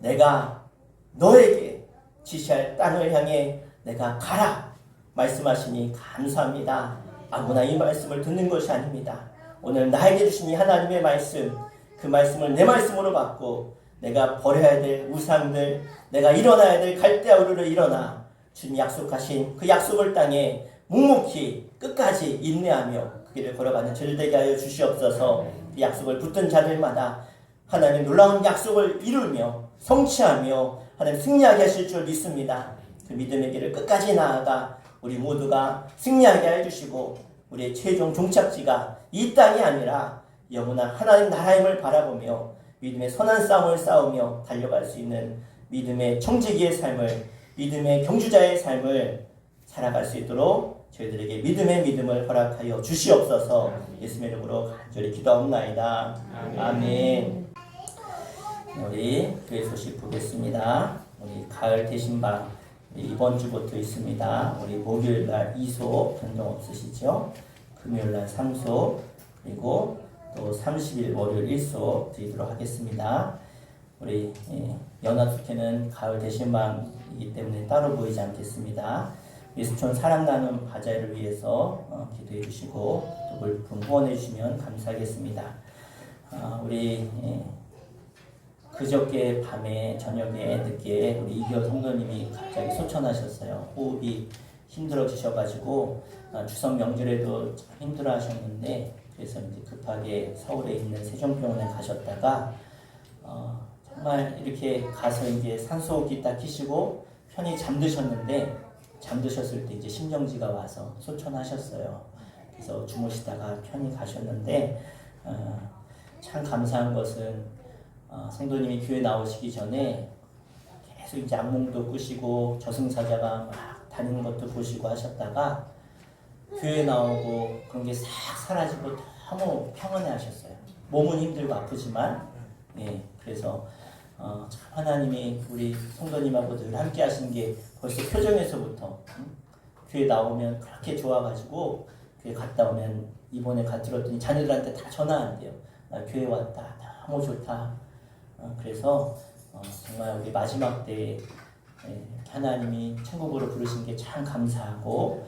내가 너에게 지시할 땅을 향해 내가 가라 말씀하시니 감사합니다. 아무나 이 말씀을 듣는 것이 아닙니다. 오늘 나에게 주신 이 하나님의 말씀, 그 말씀을 내 말씀으로 받고 내가 버려야 될 우상들, 내가 일어나야 될 갈대아우르를 일어나 주님 약속하신 그 약속을 땅에 묵묵히 끝까지 인내하며 그 길을 걸어가는 저를 되게 하여 주시옵소서. 그 약속을 붙든 자들마다 하나님 놀라운 약속을 이루며 성취하며 하나님 승리하게 하실 줄 믿습니다. 그 믿음의 길을 끝까지 나아가 우리 모두가 승리하게 해주시고 우리의 최종 종착지가 이 땅이 아니라 영원한 하나님 나라임을 바라보며 믿음의 선한 싸움을 싸우며 달려갈 수 있는 믿음의 청지기의 삶을, 믿음의 경주자의 삶을 살아갈 수 있도록 저희들에게 믿음의 믿음을 허락하여 주시옵소서. 예수님의 이름으로 간절히 기도하옵나이다. 아멘. 우리 교회 소식 보겠습니다. 우리 가을 대신방 이번 주부터 있습니다. 우리 목요일날 2소 변동 없으시죠? 금요일날 3소, 그리고 또 30일 월요일 1소 드리도록 하겠습니다. 우리 연합숙회는 가을 대신방이기 때문에 따로 보이지 않겠습니다. 미수촌 사랑 나눔 바자회를 위해서 기도해 주시고 또 물품 후원해 주시면 감사하겠습니다. 우리 그저께 밤에 저녁에 늦게 우리 이기호 성도님이 갑자기 소천하셨어요. 호흡이 힘들어지셔가지고 추석 명절에도 참 힘들어하셨는데 그래서 이제 급하게 서울에 있는 세종병원에 가셨다가 정말 이렇게 가서 이제 산소호흡기 딱 키시고 편히 잠드셨는데 잠드셨을 때 이제 심정지가 와서 소천하셨어요. 그래서 주무시다가 편히 가셨는데 참 감사한 것은 성도님이 교회 나오시기 전에 계속 이제 악몽도 꾸시고 저승사자가 막 다니는 것도 보시고 하셨다가 교회 나오고 그런 게 싹 사라지고 너무 평안해 하셨어요. 몸은 힘들고 아프지만 그래서 참 하나님이 우리 성도님하고 늘 함께 하시는 게 벌써 표정에서부터 교회 나오면 그렇게 좋아가지고 교회 갔다 오면 이번에 들었더니 자녀들한테 다 전화한대요. 나 교회 왔다. 너무 좋다. 그래서 정말 우리 마지막 때 하나님이 천국으로 부르신 게 참 감사하고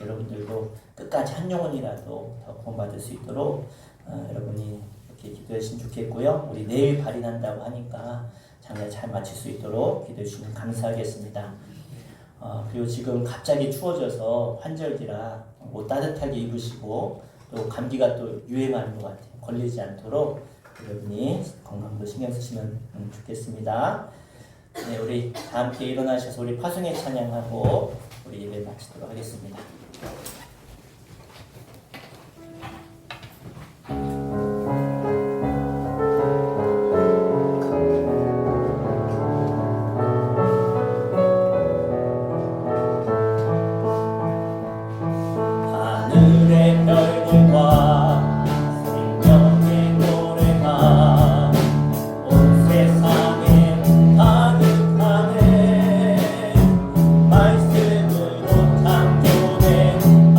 여러분들도 끝까지 한 영혼이라도 더 구원받을 수 있도록 여러분이 이렇게 기도해 주시면 좋겠고요. 우리 내일 발인한다고 하니까 장례 잘 마칠 수 있도록 기도해 주시면 감사하겠습니다. 그리고 지금 갑자기 추워져서 환절기라 옷 따뜻하게 입으시고 또 감기가 또 유행하는 것 같아요. 걸리지 않도록 여러분이 건강도 신경 쓰시면 좋겠습니다. 네, 우리 다 함께 일어나셔서 우리 파송의 찬양하고 우리 예배 마치도록 하겠습니다. 하늘의 별들과 생명의 노래가 온 세상에 가득하네. 말씀으로 창조된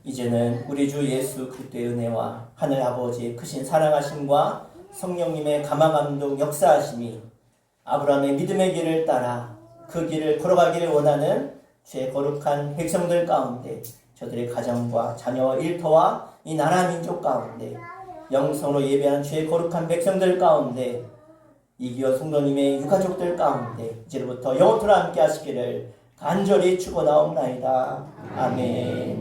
이제는 우리 주 예수 그리스도의 은혜와 하늘 아버지의 크신 사랑하심과 성령님의 감화감동 역사하심이 아브라함의 믿음의 길을 따라 그 길을 걸어가기를 원하는 주의 거룩한 백성들 가운데, 저들의 가정과 자녀와 일터와 이 나라 민족 가운데, 영성으로 예배하는 주의 거룩한 백성들 가운데, 이기호 성도님의 유가족들 가운데 이제부터 영원토록 함께 하시기를 간절히 축원하옵나이다. 아멘.